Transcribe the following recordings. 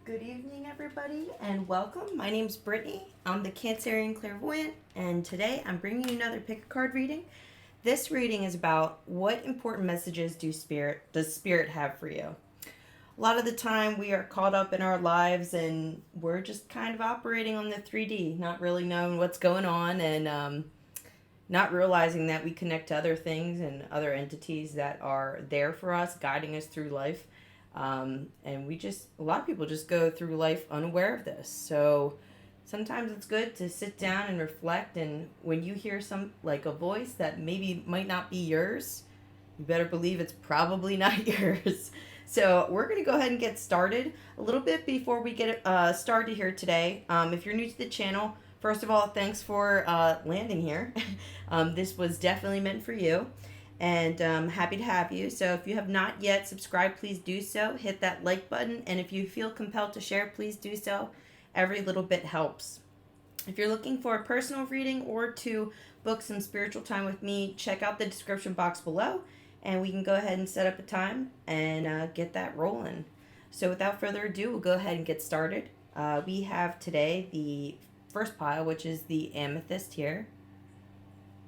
Good evening, everybody, and welcome. My name's Brittany. I'm the Cancerian Clairvoyant, and today I'm bringing you another pick a card reading. This reading is about what important messages does Spirit have for you. A lot of the time we are caught up in our lives and we're just kind of operating on the 3D, not really knowing what's going on and not realizing that we connect to other things and other entities that are there for us, guiding us through life. And a lot of people just go through life unaware of this. So sometimes it's good to sit down and reflect. And when you hear like a voice that maybe might not be yours, you better believe it's probably not yours. So we're going to go ahead and get started a little bit before we get started here today. If you're new to the channel, first of all, thanks for landing here. This was definitely meant for you. And happy to have you. So if you have not yet subscribed, please do so. Hit that like button. And if you feel compelled to share, please do so. Every little bit helps. If you're looking for a personal reading or to book some spiritual time with me, check out the description box below. And we can go ahead and set up a time and get that rolling. So without further ado, we'll go ahead and get started. We have today the first pile, which is the amethyst here.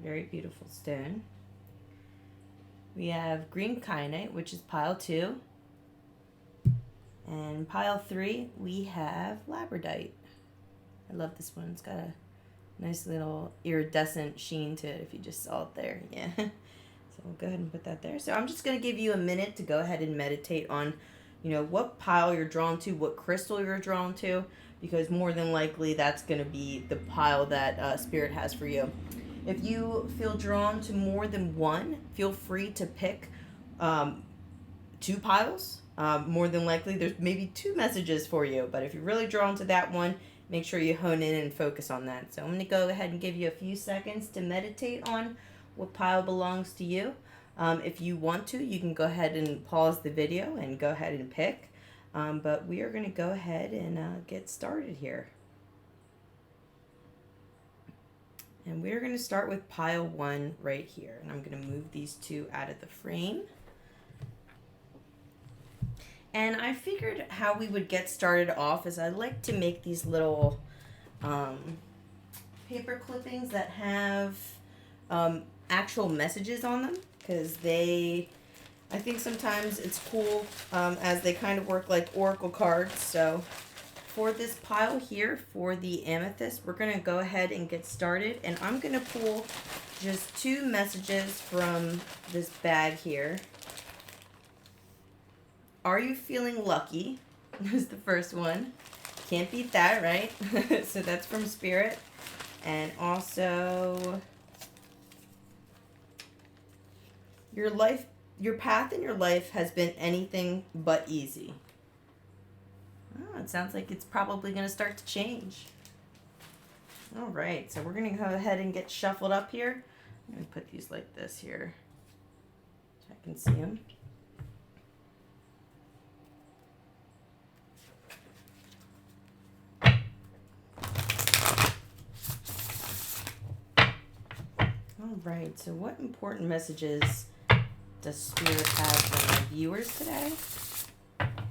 Very beautiful stone. We have green kyanite, which is pile 2. And pile 3, we have labradorite. I love this one. It's got a nice little iridescent sheen to it if you just saw it there. Yeah. So we'll go ahead and put that there. So I'm just going to give you a minute to go ahead and meditate on, what pile you're drawn to, what crystal you're drawn to, because more than likely that's going to be the pile that Spirit has for you. If you feel drawn to more than one, feel free to pick 2 piles. More than likely, there's maybe 2 messages for you. But if you're really drawn to that one, make sure you hone in and focus on that. So I'm going to go ahead and give you a few seconds to meditate on what pile belongs to you. If you want to, you can go ahead and pause the video and go ahead and pick. But we are going to go ahead and get started here. And we're going to start with pile 1 right here. And I'm going to move these 2 out of the frame. And I figured how we would get started off is I like to make these little paper clippings that have actual messages on them. Because I think sometimes it's cool as they kind of work like oracle cards. So for this pile here, for the amethyst, we're going to go ahead and get started. And I'm going to pull just 2 messages from this bag here. Are you feeling lucky? Is the first one. Can't beat that, right? So that's from Spirit. And also, your path in your life has been anything but easy. Oh, it sounds like it's probably going to start to change. All right, so we're going to go ahead and get shuffled up here. I'm going to put these like this here so I can see them. All right, so what important messages does Spirit have for my viewers today?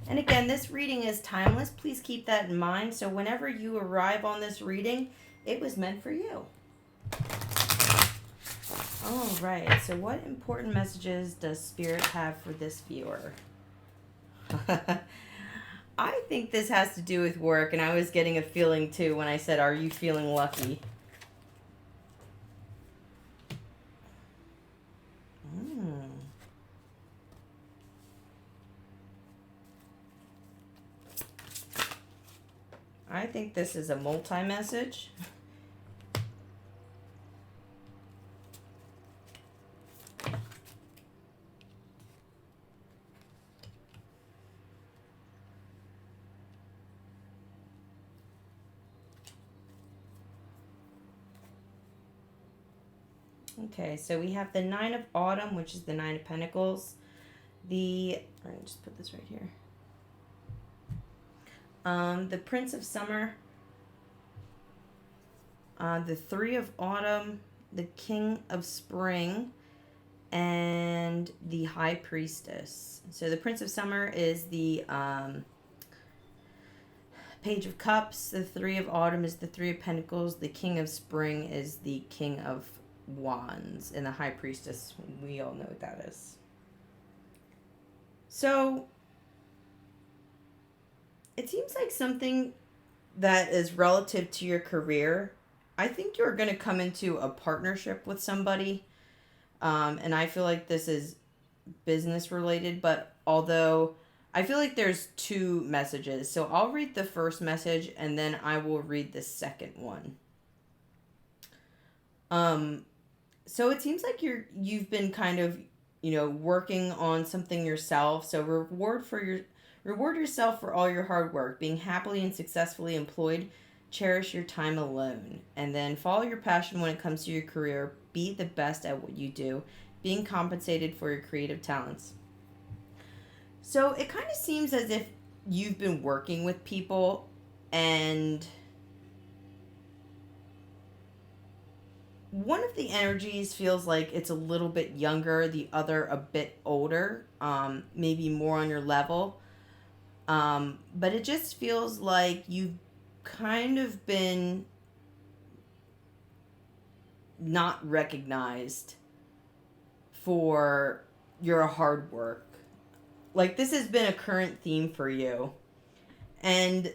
And again, this reading is timeless. Please keep that in mind. So whenever you arrive on this reading, it was meant for you. All right. So what important messages does Spirit have for this viewer? I think this has to do with work. And I was getting a feeling too when I said, are you feeling lucky? I think this is a multi-message. Okay, so we have the 9 of Autumn, which is the 9 of Pentacles. All right, just put this right here. The Prince of Summer, the 3 of Autumn, the King of Spring, and the High Priestess. So the Prince of Summer is the Page of Cups, the Three of Autumn is the Three of Pentacles, the King of Spring is the King of Wands, and the High Priestess, we all know what that is. So, it seems like something that is relative to your career. I think you're going to come into a partnership with somebody, and I feel like this is business related, but although I feel like there's two messages. So I'll read the first message and then I will read the second one. So it seems like you've been kind of, working on something yourself. So reward yourself for all your hard work, being happily and successfully employed. Cherish your time alone, and then follow your passion when it comes to your career. Be the best at what you do, being compensated for your creative talents. So it kind of seems as if you've been working with people, and one of the energies feels like it's a little bit younger, the other a bit older, maybe more on your level. But it just feels like you've kind of been not recognized for your hard work. Like, this has been a current theme for you. And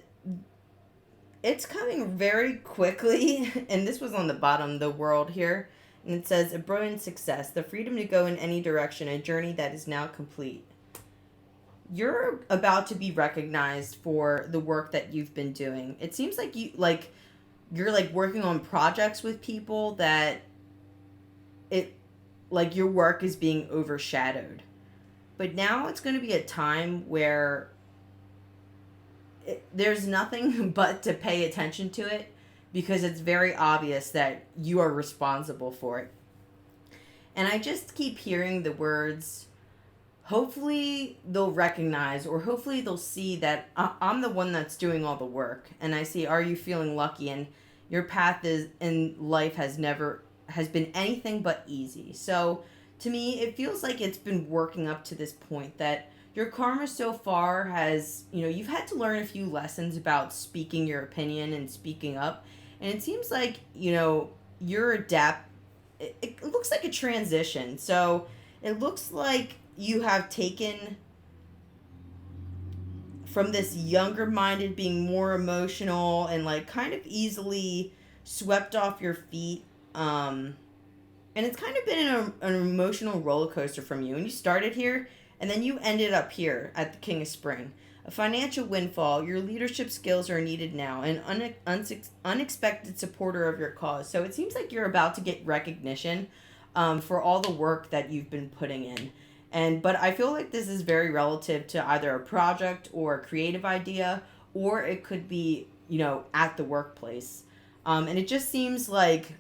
it's coming very quickly. And this was on the bottom, the world here. And it says, a brilliant success, the freedom to go in any direction, a journey that is now complete. You're about to be recognized for the work that you've been doing. It seems like you're working on projects with people that your work is being overshadowed. But now it's going to be a time where there's nothing but to pay attention to it, because it's very obvious that you are responsible for it. And I just keep hearing the words, hopefully they'll recognize, or hopefully they'll see that I'm the one that's doing all the work. And I see, are you feeling lucky? And your path in life has been anything but easy. So to me, it feels like it's been working up to this point that your karma so far has, you've had to learn a few lessons about speaking your opinion and speaking up. And it seems like, you're it looks like a transition. So it looks like you have taken from this younger minded, being more emotional and kind of easily swept off your feet. And it's kind of been an emotional roller coaster from you. And you started here, and then you ended up here at the King of Spring. A financial windfall. Your leadership skills are needed now. An unexpected supporter of your cause. So it seems like you're about to get recognition for all the work that you've been putting in. But I feel like this is very relative to either a project or a creative idea, or it could be, at the workplace. And it just seems like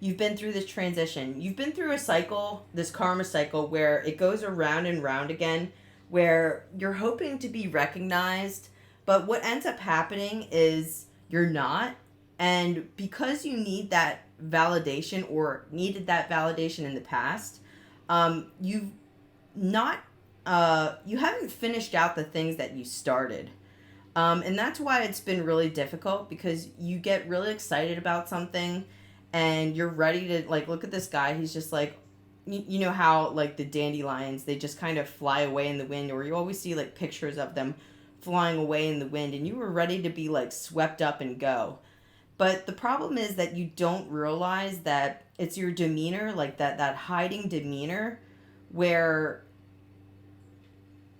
you've been through this transition. You've been through a cycle, this karma cycle, where it goes around and round again, where you're hoping to be recognized, but what ends up happening is you're not. And because you need that validation, or needed that validation in the past, you haven't finished out the things that you started. And that's why it's been really difficult, because you get really excited about something and you're ready to, look at this guy. He's just you know how, the dandelions, they just kind of fly away in the wind, or you always see, pictures of them flying away in the wind, and you were ready to be, swept up and go. But the problem is that you don't realize that it's your demeanor, that hiding demeanor, where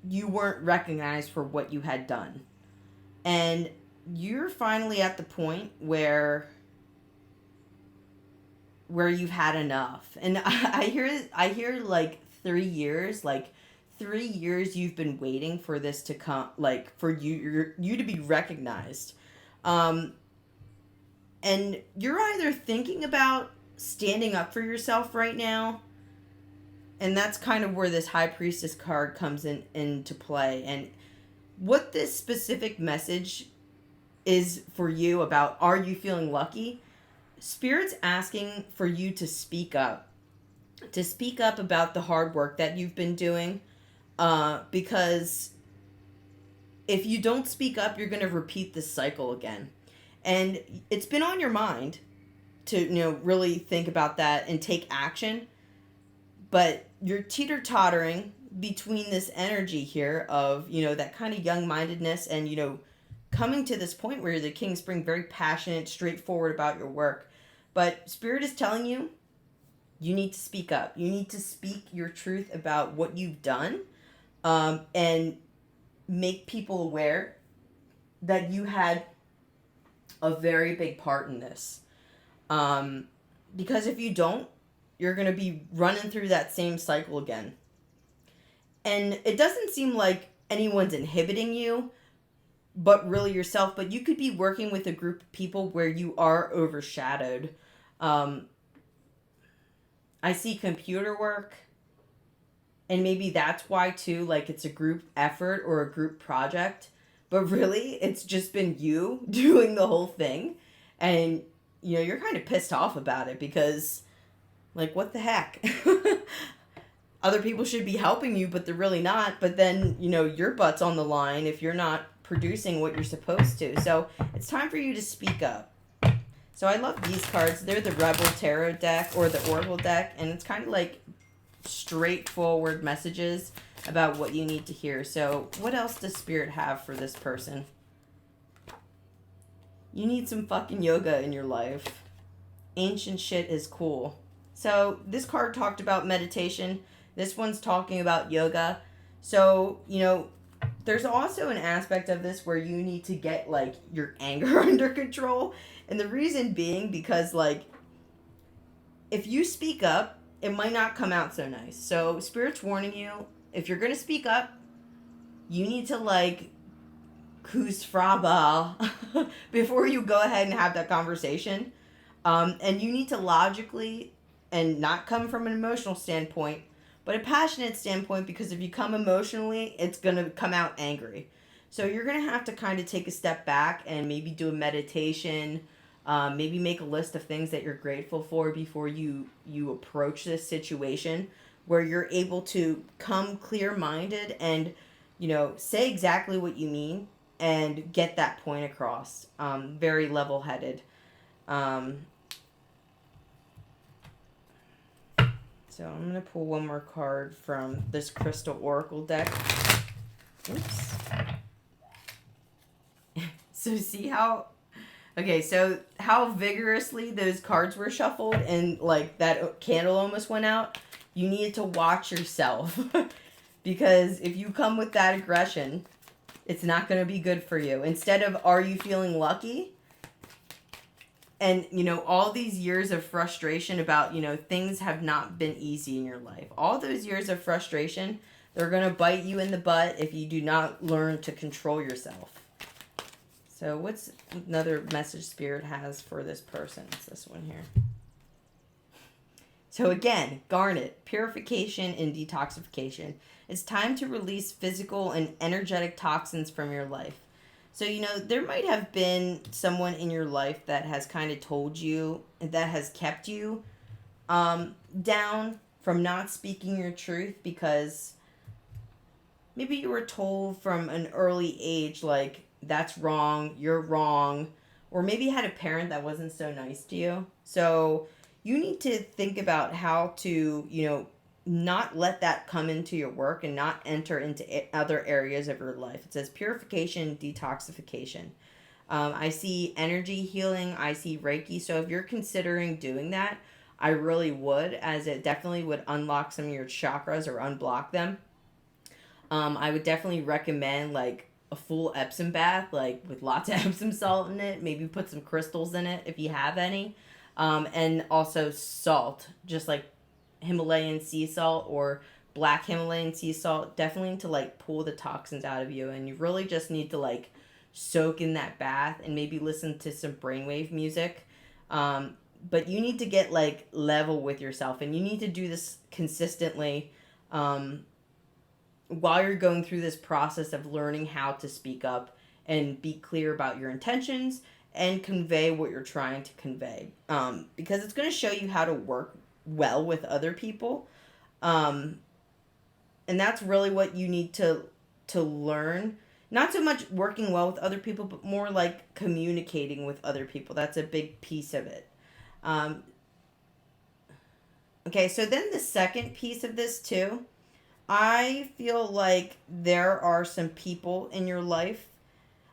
you weren't recognized for what you had done. And you're finally at the point where you've had enough. And I hear 3 years, 3 years you've been waiting for this to come, for you to be recognized. And you're either thinking about standing up for yourself right now, and that's kind of where this High Priestess card comes into play. And what this specific message is for you about, are you feeling lucky? Spirit's asking for you to speak up about the hard work that you've been doing, because if you don't speak up, you're going to repeat this cycle again. And it's been on your mind to, really think about that and take action. But you're teeter-tottering between this energy here of, that kind of young-mindedness and, coming to this point where you're the King Spring, very passionate, straightforward about your work. But Spirit is telling you, you need to speak up. You need to speak your truth about what you've done, and make people aware that you had a very big part in this. Because if you don't, you're going to be running through that same cycle again. And it doesn't seem like anyone's inhibiting you, but really yourself. But you could be working with a group of people where you are overshadowed. I see computer work, and maybe that's why too, like it's a group effort or a group project, but really it's just been you doing the whole thing. And, you're kind of pissed off about it because, like, what the heck? Other people should be helping you, but they're really not. But then, your butt's on the line if you're not producing what you're supposed to. So it's time for you to speak up. So I love these cards. They're the Rebel Tarot deck or the Oracle deck. And it's kind of like straightforward messages about what you need to hear. So what else does Spirit have for this person? You need some fucking yoga in your life. Ancient shit is cool. So this card talked about meditation. This one's talking about yoga. So, there's also an aspect of this where you need to get, like, your anger under control. And the reason being because, like, if you speak up, it might not come out so nice. So Spirit's warning you, if you're going to speak up, you need to, like, Kusfraba before you go ahead and have that conversation. And you need to logically and not come from an emotional standpoint, but a passionate standpoint, because if you come emotionally, it's going to come out angry. So you're going to have to kind of take a step back and maybe do a meditation, maybe make a list of things that you're grateful for before you approach this situation, where you're able to come clear-minded and, say exactly what you mean and get that point across. Very level-headed. So I'm going to pull one more card from this Crystal Oracle deck. Oops. So see how... Okay, so how vigorously those cards were shuffled and, like, that candle almost went out? You need to watch yourself. Because if you come with that aggression, it's not going to be good for you. Instead of, are you feeling lucky? And, all these years of frustration about, things have not been easy in your life. All those years of frustration, they're going to bite you in the butt if you do not learn to control yourself. So what's another message Spirit has for this person? It's this one here. So again, garnet, purification and detoxification. It's time to release physical and energetic toxins from your life. So, there might have been someone in your life that has kind of told you, that has kept you down from not speaking your truth, because maybe you were told from an early age, like, that's wrong, you're wrong, or maybe you had a parent that wasn't so nice to you. So you need to think about how to, not let that come into your work and not enter into other areas of your life. It says purification, detoxification. I see energy healing. I see Reiki. So if you're considering doing that, I really would, as it definitely would unlock some of your chakras or unblock them. I would definitely recommend, like, a full Epsom bath, like, with lots of Epsom salt in it. Maybe put some crystals in it if you have any. And also salt, just like Himalayan sea salt or black Himalayan sea salt, definitely to, like, pull the toxins out of you. And you really just need to, like, soak in that bath and maybe listen to some brainwave music. But you need to get, like, level with yourself, and you need to do this consistently while you're going through this process of learning how to speak up and be clear about your intentions and convey what you're trying to convey. Because it's going to show you how to work well with other people. And that's really what you need to learn. not so much working well with other people, but more like communicating with other people. That's a big piece of it. Okay, so then the second piece of this too, I feel like there are some people in your life,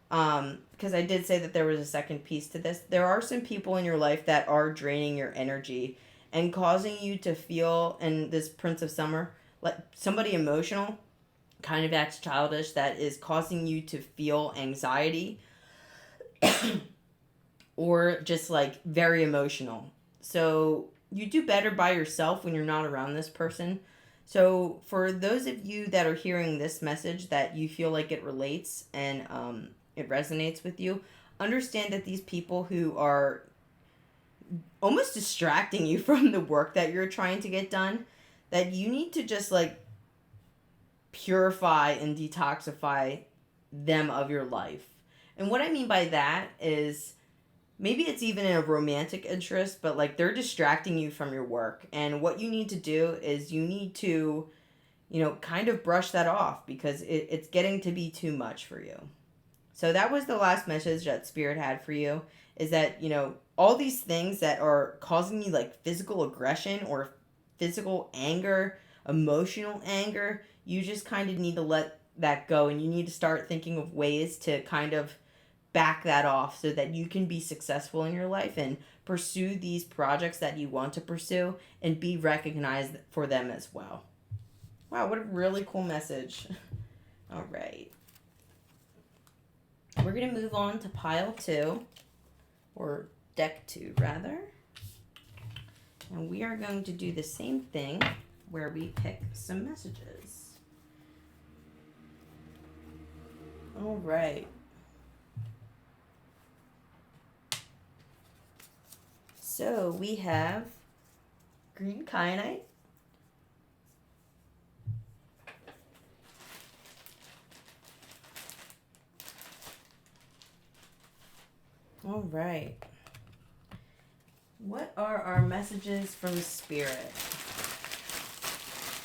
because I did say that there was a second piece to this. There are some people in your life that are draining your energy and causing you to feel, and this Prince of Summer, like somebody emotional, kind of acts childish, that is causing you to feel anxiety or just like very emotional. So you do better by yourself when you're not around this person. So for those of you that are hearing this message that you feel like it relates and it resonates with you, understand that these people who are almost distracting you from the work that you're trying to get done, that you need to just like purify and detoxify them of your life. And what I mean by that is maybe it's even in a romantic interest, but like they're distracting you from your work. And what you need to do is you need to, kind of brush that off because it's getting to be too much for you. So that was the last message that Spirit had for you, is that, all these things that are causing you like physical aggression or physical anger, emotional anger, you just kind of need to let that go, and you need to start thinking of ways to kind of back that off so that you can be successful in your life and pursue these projects that you want to pursue and be recognized for them as well. Wow, what a really cool message. All right. We're going to move on to pile 2, or deck 2 rather. And we are going to do the same thing where we pick some messages. All right. So we have green kyanite, all right. What are our messages from Spirit?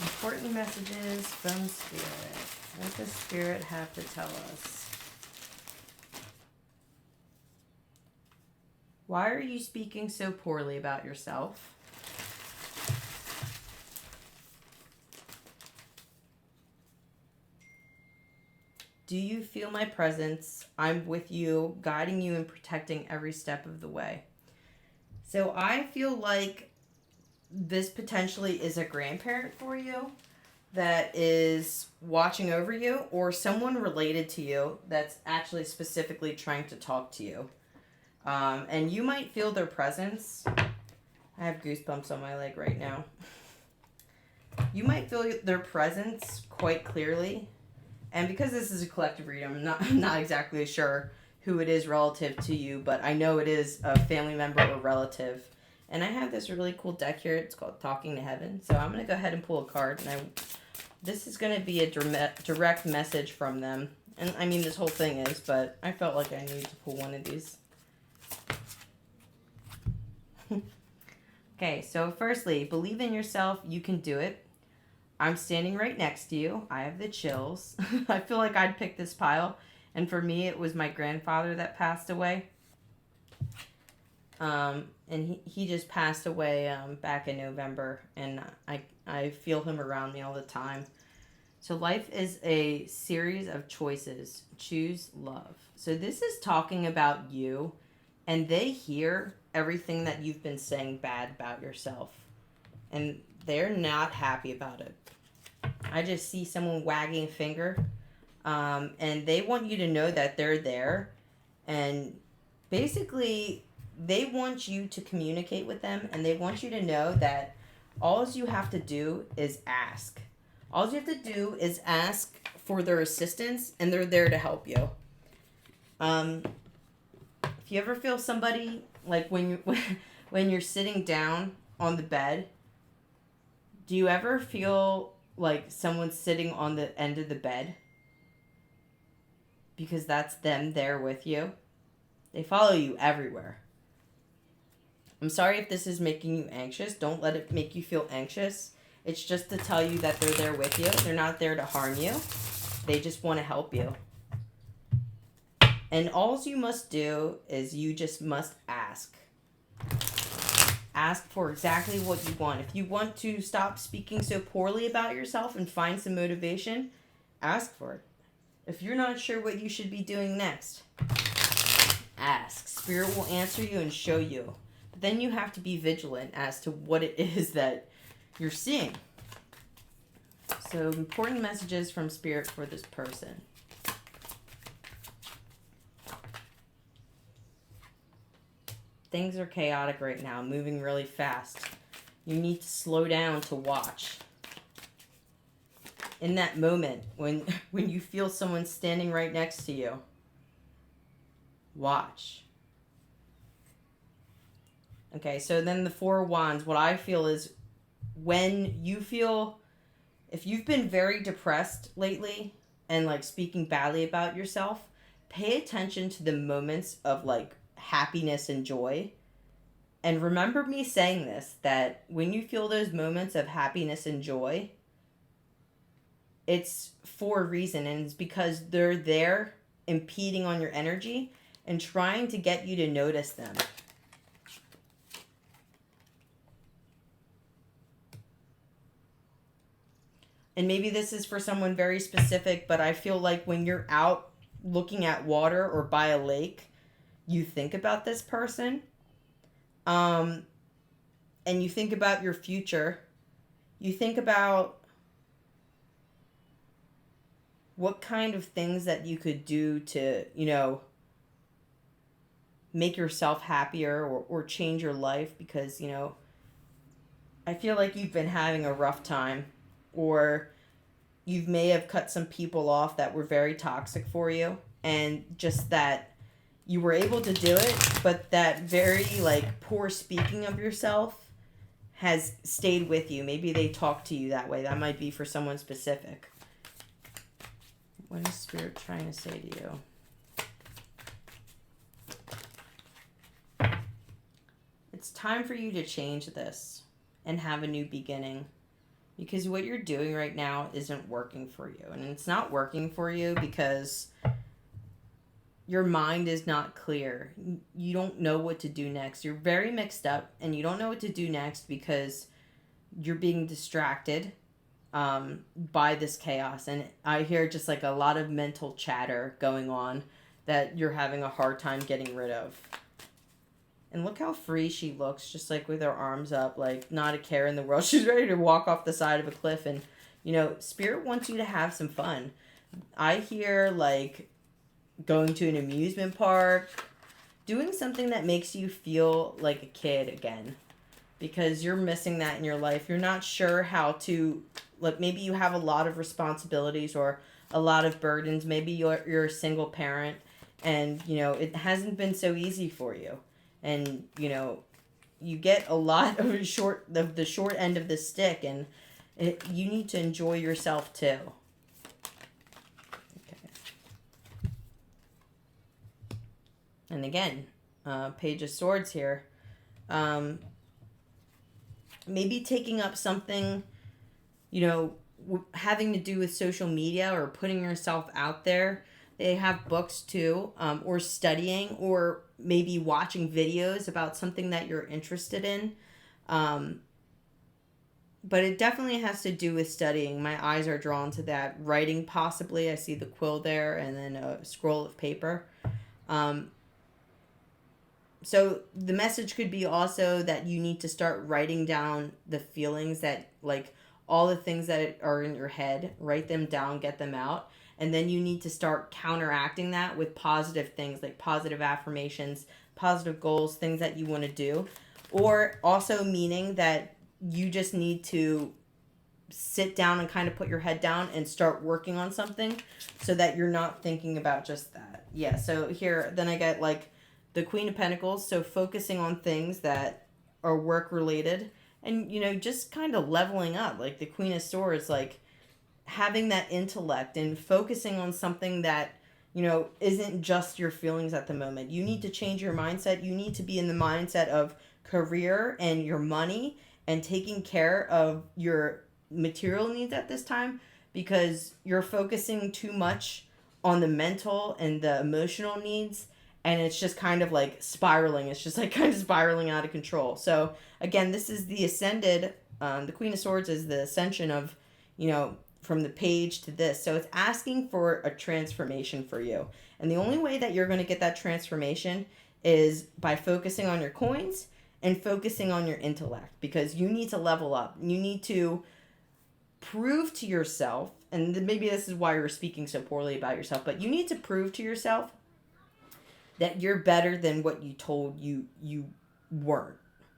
Important messages from Spirit. What does Spirit have to tell us? Why are you speaking so poorly about yourself? Do you feel my presence? I'm with you, guiding you and protecting every step of the way. So I feel like this potentially is a grandparent for you that is watching over you, or someone related to you that's actually specifically trying to talk to you. And you might feel their presence. I have goosebumps on my leg right now. You might feel their presence quite clearly. And because this is a collective read, I'm not exactly sure who it is relative to you, but I know it is a family member or relative. And I have this really cool deck here. It's called Talking to Heaven. So I'm going to go ahead and pull a card. And this is going to be a direct message from them. And I mean, this whole thing is, but I felt like I needed to pull one of these. Okay, so firstly, believe in yourself. You can do it. I'm standing right next to you. I have the chills. I feel like I'd pick this pile. And for me, it was my grandfather that passed away. And he just passed away back in November. And I feel him around me all the time. So life is a series of choices. Choose love. So this is talking about you. And they hear everything that you've been saying bad about yourself. And they're not happy about it. I just see someone wagging a finger. And they want you to know that they're there. And basically, they want you to communicate with them. And they want you to know that all you have to do is ask. All you have to do is ask for their assistance. And they're there to help you. If you ever feel somebody, like when you're sitting down on the bed, do you ever feel like someone's sitting on the end of the bed? Because that's them there with you. They follow you everywhere. I'm sorry if this is making you anxious. Don't let it make you feel anxious. It's just to tell you that they're there with you. They're not there to harm you. They just want to help you. And all you must do is you just must ask. Ask for exactly what you want. If you want to stop speaking so poorly about yourself and find some motivation, ask for it. If you're not sure what you should be doing next, ask. Spirit will answer you and show you. But then you have to be vigilant as to what it is that you're seeing. So, important messages from Spirit for this person. Things are chaotic right now, moving really fast. You need to slow down to watch. In that moment, when you feel someone standing right next to you, watch. Okay, so then the Four of Wands, what I feel is when you feel, if you've been very depressed lately and like speaking badly about yourself, pay attention to the moments of like happiness and joy. And remember me saying this, that when you feel those moments of happiness and joy, it's for a reason, and it's because they're there impeding on your energy and trying to get you to notice them. And maybe this is for someone very specific, but I feel like when you're out looking at water or by a lake, you think about this person. And you think about your future. You think about what kind of things that you could do to, make yourself happier or change your life, because, I feel like you've been having a rough time, or you may have cut some people off that were very toxic for you, and just that you were able to do it, but that very like poor speaking of yourself has stayed with you. Maybe they talk to you that way. That might be for someone specific. What is Spirit trying to say to you? It's time for you to change this and have a new beginning, because what you're doing right now isn't working for you. And it's not working for you because your mind is not clear. You don't know what to do next. You're very mixed up, and you don't know what to do next because you're being distracted by this chaos. And I hear just like a lot of mental chatter going on that you're having a hard time getting rid of. And look how free she looks, just like with her arms up, like not a care in the world. She's ready to walk off the side of a cliff. And, Spirit wants you to have some fun. I hear like going to an amusement park, doing something that makes you feel like a kid again, because you're missing that in your life. You're not sure how to, like, maybe you have a lot of responsibilities or a lot of burdens. Maybe you're a single parent, and it hasn't been so easy for you, and you get a lot of the short end of the stick, and you need to enjoy yourself too. And again, Page of Swords here. Maybe taking up something, having to do with social media or putting yourself out there. They have books too, or studying, or maybe watching videos about something that you're interested in. But it definitely has to do with studying. My eyes are drawn to that. Writing, possibly. I see the quill there, and then a scroll of paper. So the message could be also that you need to start writing down the feelings that, like, all the things that are in your head. Write them down, get them out. And then you need to start counteracting that with positive things, like positive affirmations, positive goals, things that you want to do. Or also meaning that you just need to sit down and kind of put your head down and start working on something so that you're not thinking about just that. Yeah, so here, then I get, like, the Queen of Pentacles, so focusing on things that are work related, and just kind of leveling up. Like the Queen of Swords, like having that intellect and focusing on something that isn't just your feelings at the moment. You need to change your mindset. You need to be in the mindset of career and your money and taking care of your material needs at this time, because you're focusing too much on the mental and the emotional needs, and it's just kind of like spiraling. It's just like kind of spiraling out of control. So again, this is the ascended. The Queen of Swords is the ascension of, from the page to this. So it's asking for a transformation for you. And the only way that you're going to get that transformation is by focusing on your coins and focusing on your intellect, because you need to level up. You need to prove to yourself, and maybe this is why you're speaking so poorly about yourself, but you need to prove to yourself that you're better than what you told you weren't.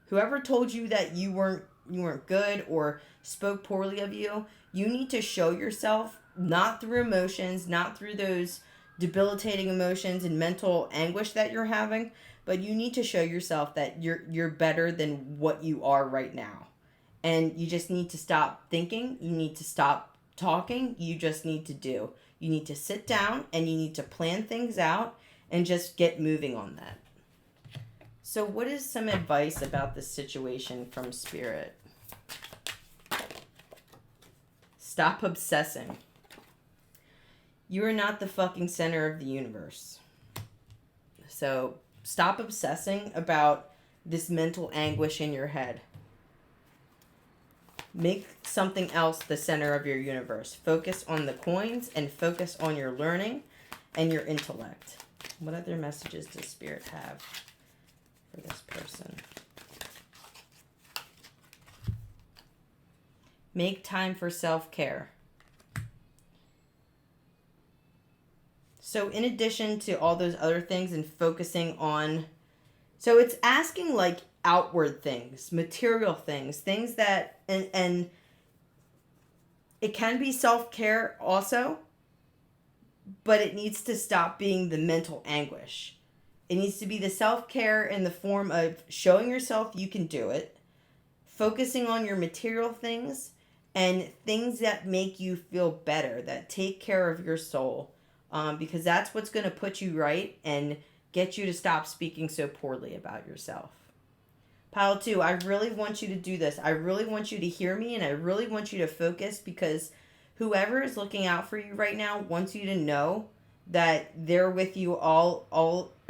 Whoever told you that you weren't good or spoke poorly of you, you need to show yourself, not through emotions, not through those debilitating emotions and mental anguish that you're having, but you need to show yourself that you're better than what you are right now. And you just need to stop thinking, you need to stop talking, you just need to do. You need to sit down and you need to plan things out and just get moving on that. So what is some advice about this situation from Spirit? Stop obsessing. You are not the fucking center of the universe. So stop obsessing about this mental anguish in your head. Make something else the center of your universe. Focus on the coins and focus on your learning and your intellect. What other messages does Spirit have for this person? Make time for self-care. So in addition to all those other things and focusing on... So it's asking like outward things, material things, things that... And it can be self-care also, but it needs to stop being the mental anguish. It needs to be the self-care in the form of showing yourself you can do it, focusing on your material things, and things that make you feel better, that take care of your soul. Because that's what's going to put you right and get you to stop speaking so poorly about yourself. Pile 2, I really want you to do this. I really want you to hear me, and I really want you to focus, because whoever is looking out for you right now wants you to know that they're with you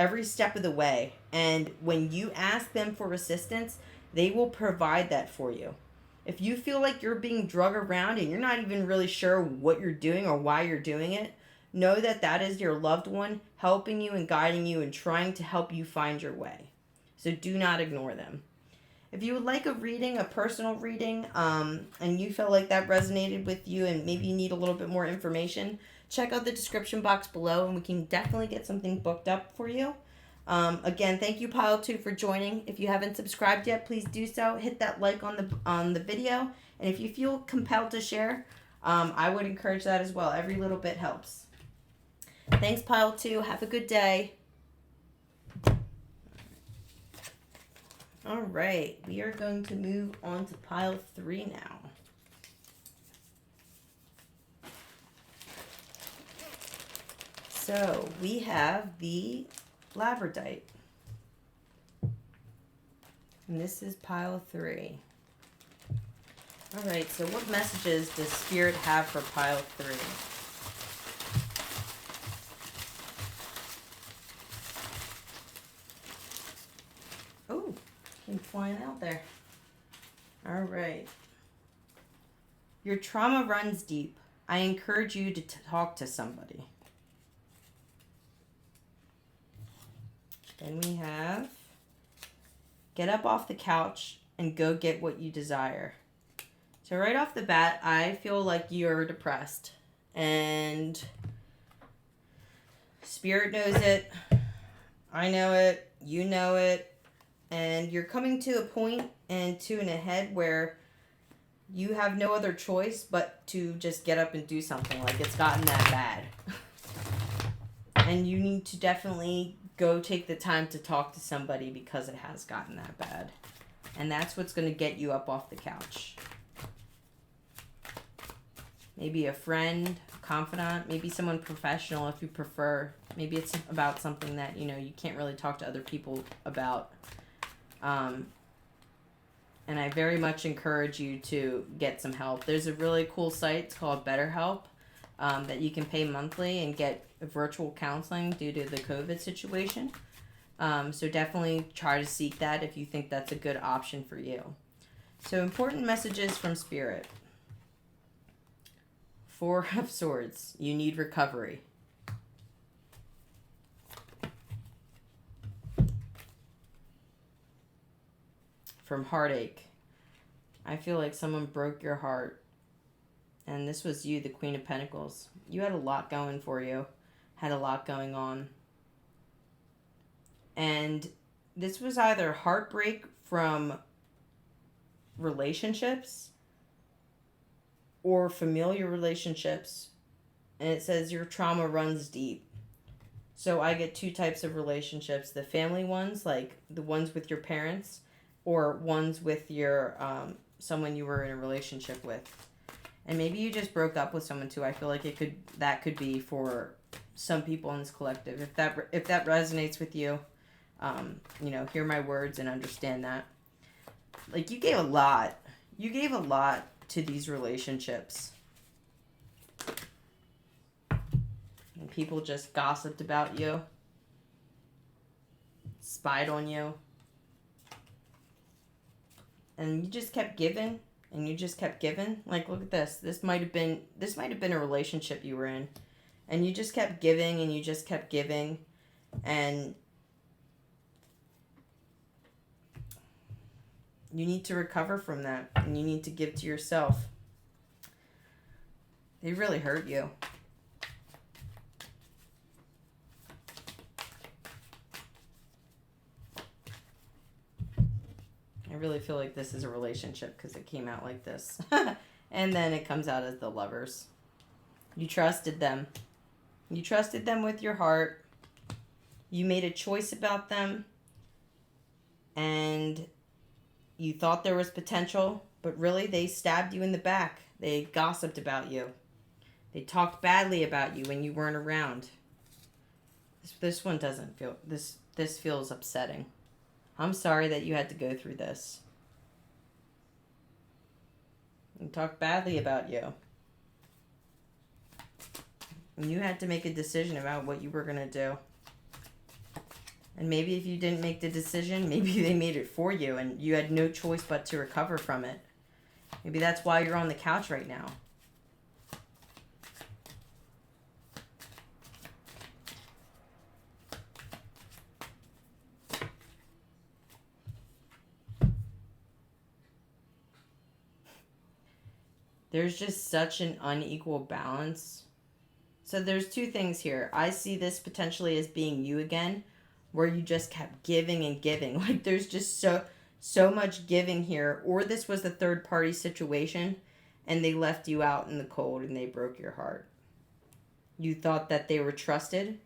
every step of the way. And when you ask them for assistance, they will provide that for you. If you feel like you're being drug around and you're not even really sure what you're doing or why you're doing it, know that that is your loved one helping you and guiding you and trying to help you find your way. So do not ignore them. If you would like a reading, a personal reading, and you feel like that resonated with you and maybe you need a little bit more information, check out the description box below and we can definitely get something booked up for you. Again, thank you, Pile 2, for joining. If you haven't subscribed yet, please do so. Hit that like on the video. And if you feel compelled to share, I would encourage that as well. Every little bit helps. Thanks, Pile 2. Have a good day. All right. We are going to move on to Pile 3 now. So we have the Labradorite. And this is Pile 3. All right. So what messages does Spirit have for Pile 3? Oh, came flying out there. All right. Your trauma runs deep. I encourage you to talk to somebody. Then we have, get up off the couch and go get what you desire. So right off the bat, I feel like you're depressed. And Spirit knows it. I know it. You know it. And you're coming to a point and to in a head where you have no other choice but to just get up and do something. Like it's gotten that bad. And you need to definitely go take the time to talk to somebody because it has gotten that bad. And that's what's going to get you up off the couch. Maybe a friend, a confidant, maybe someone professional if you prefer. Maybe it's about something that, you can't really talk to other people about. And I very much encourage you to get some help. There's a really cool site. It's called BetterHelp. that you can pay monthly and get virtual counseling due to the COVID situation. So definitely try to seek that if you think that's a good option for you. So important messages from Spirit. Four of Swords. You need recovery. From Heartache. I feel like someone broke your heart. And this was you, the Queen of Pentacles. You had a lot going for you. Had a lot going on. And this was either heartbreak from relationships or familiar relationships. And it says your trauma runs deep. So I get two types of relationships. The family ones, like the ones with your parents, or ones with your someone you were in a relationship with. And maybe you just broke up with someone too. I feel like that could be for some people in this collective. If that resonates with you, hear my words and understand that. Like, you gave a lot. You gave a lot to these relationships. And people just gossiped about you. Spied on you. And you just kept giving. And you just kept giving. Like, look at this. This might have been a relationship you were in. And you just kept giving and you just kept giving. And you need to recover from that. And you need to give to yourself. They really hurt you. I really feel like this is a relationship because it came out like this. And then it comes out as the Lovers. You trusted them. You trusted them with your heart. You made a choice about them. And you thought there was potential. But really, they stabbed you in the back. They gossiped about you. They talked badly about you when you weren't around. This one doesn't feel... This feels upsetting. I'm sorry that you had to go through this. And talk badly about you. And you had to make a decision about what you were going to do. And maybe if you didn't make the decision, maybe they made it for you and you had no choice but to recover from it. Maybe that's why you're on the couch right now. There's just such an unequal balance. So there's two things here. I see this potentially as being you again, where you just kept giving and giving. Like, there's just so much giving here. Or this was a third party situation and they left you out in the cold and they broke your heart. You thought that they were trusted.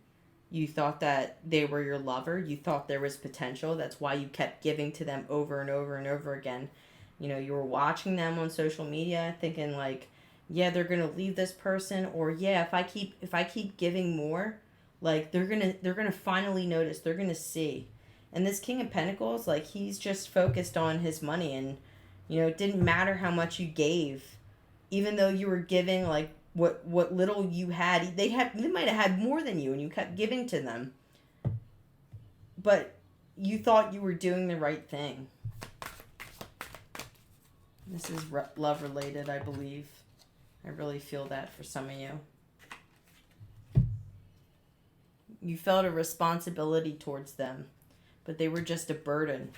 You thought that they were your lover. You thought there was potential. That's why you kept giving to them over and over and over again. You know, you were watching them on social media thinking like, yeah, they're going to leave this person, or yeah, if I keep giving more, like they're going to finally notice, they're going to see. And this King of Pentacles, like, he's just focused on his money, and it didn't matter how much you gave, even though you were giving like what little you had. They might have had more than you and you kept giving to them. But you thought you were doing the right thing. This is love related, I believe. I really feel that for some of you. You felt a responsibility towards them, but they were just a burden.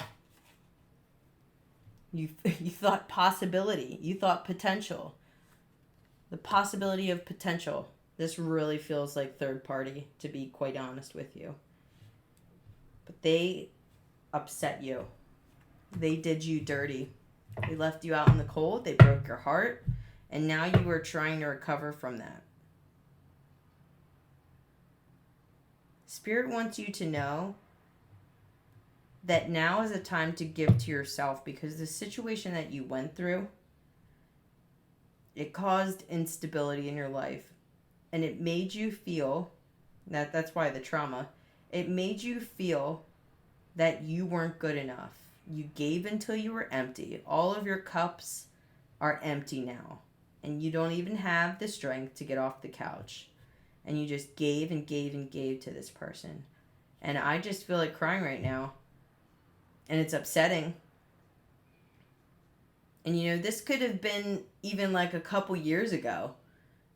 You thought possibility. You thought potential. The possibility of potential. This really feels like third party, to be quite honest with you. But they upset you. They did you dirty. They left you out in the cold. They broke your heart. And now you are trying to recover from that. Spirit wants you to know that now is a time to give to yourself, because the situation that you went through, it caused instability in your life. And it made you feel, that's why the trauma, it made you feel that you weren't good enough. You gave until you were empty. All of your cups are empty now. and you don't even have the strength to get off the couch. And you just gave and gave and gave to this person. And I just feel like crying right now. And it's upsetting. And this could have been even like a couple years ago,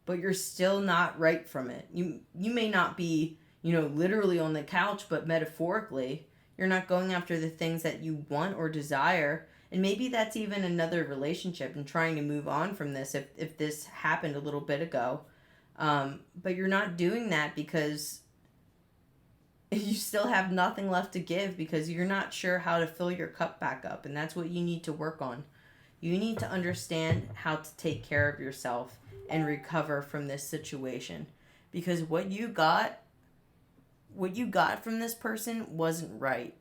but you're still not right from it. You may not be, literally on the couch, but metaphorically, you're not going after the things that you want or desire. And maybe that's even another relationship and trying to move on from this if this happened a little bit ago. But you're not doing that because you still have nothing left to give, because you're not sure how to fill your cup back up. And that's what you need to work on. You need to understand how to take care of yourself and recover from this situation, because what you got from this person wasn't right.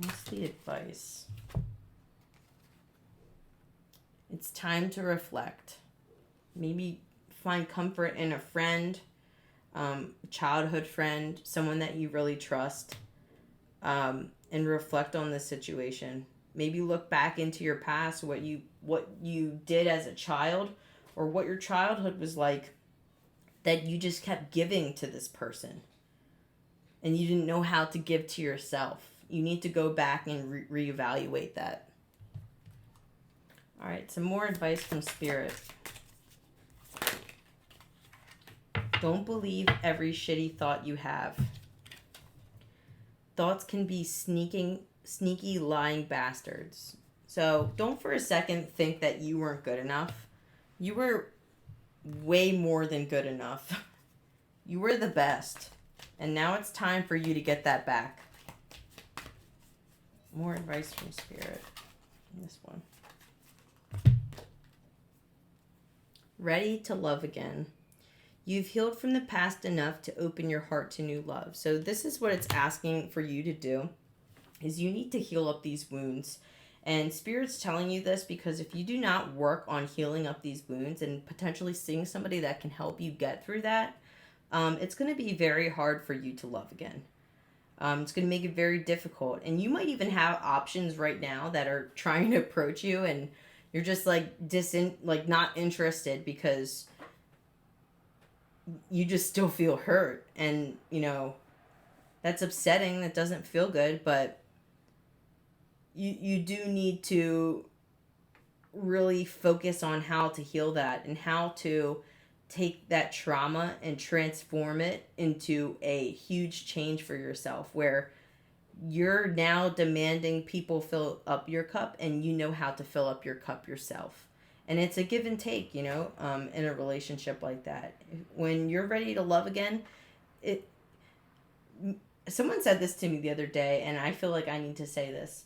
What's the advice? It's time to reflect. Maybe find comfort in a friend, childhood friend, someone that you really trust, and reflect on the situation. Maybe look back into your past, what you did as a child, or what your childhood was like, that you just kept giving to this person and you didn't know how to give to yourself. You need to go back and reevaluate that. All right, some more advice from Spirit. Don't believe every shitty thought you have. Thoughts can be sneaky, lying bastards. So don't for a second think that you weren't good enough. You were way more than good enough. You were the best. And now it's time for you to get that back. More advice from Spirit in this one. Ready to love again. You've healed from the past enough to open your heart to new love. So this is what it's asking for you to do, is you need to heal up these wounds. And Spirit's telling you this because if you do not work on healing up these wounds and potentially seeing somebody that can help you get through that, it's going to be very hard for you to love again. It's going to make it very difficult. And you might even have options right now that are trying to approach you and you're just not interested because you just still feel hurt. And, that's upsetting. That doesn't feel good, but you do need to really focus on how to heal that and how to take that trauma and transform it into a huge change for yourself, where you're now demanding people fill up your cup and you know how to fill up your cup yourself. And it's a give and take, in a relationship like that. When you're ready to love again, someone said this to me the other day, and I feel like I need to say this.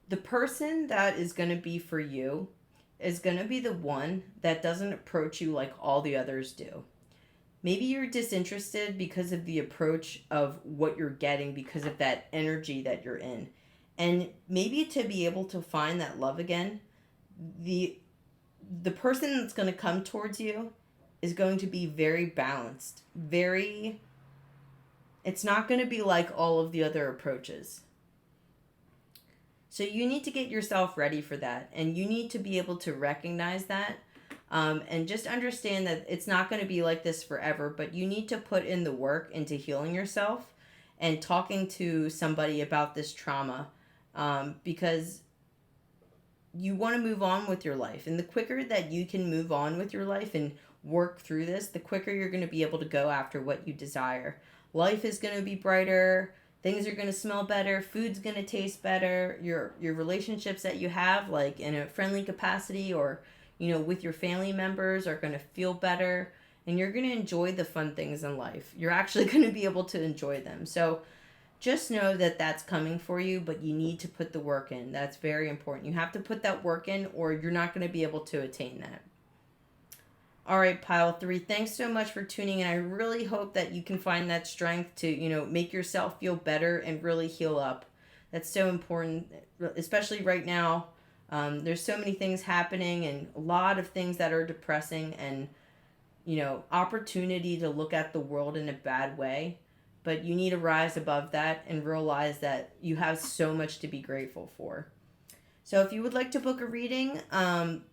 The person that is going to be for you is going to be the one that doesn't approach you like all the others do. Maybe you're disinterested because of the approach of what you're getting, because of that energy that you're in. And maybe to be able to find that love again, the person that's going to come towards you is going to be very balanced. It's not going to be like all of the other approaches. So you need to get yourself ready for that. And you need to be able to recognize that. And just understand that it's not going to be like this forever. But you need to put in the work into healing yourself and talking to somebody about this trauma. Because you want to move on with your life. And the quicker that you can move on with your life and work through this, the quicker you're going to be able to go after what you desire. Life is going to be brighter. Things are going to smell better. Food's going to taste better. Your relationships that you have, like in a friendly capacity or, with your family members, are going to feel better. And you're going to enjoy the fun things in life. You're actually going to be able to enjoy them. So just know that that's coming for you, but you need to put the work in. That's very important. You have to put that work in or you're not going to be able to attain that. All right, Pile 3, thanks so much for tuning in. I really hope that you can find that strength to, make yourself feel better and really heal up. That's so important, especially right now. There's so many things happening and a lot of things that are depressing and, opportunity to look at the world in a bad way. but you need to rise above that and realize that you have so much to be grateful for. So if you would like to book a reading,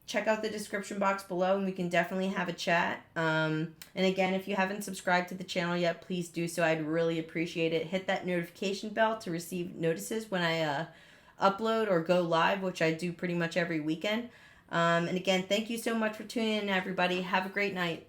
check out the description box below and we can definitely have a chat. And again, if you haven't subscribed to the channel yet, please do so. I'd really appreciate it. Hit that notification bell to receive notices when I upload or go live, which I do pretty much every weekend. And again, thank you so much for tuning in, everybody. Have a great night.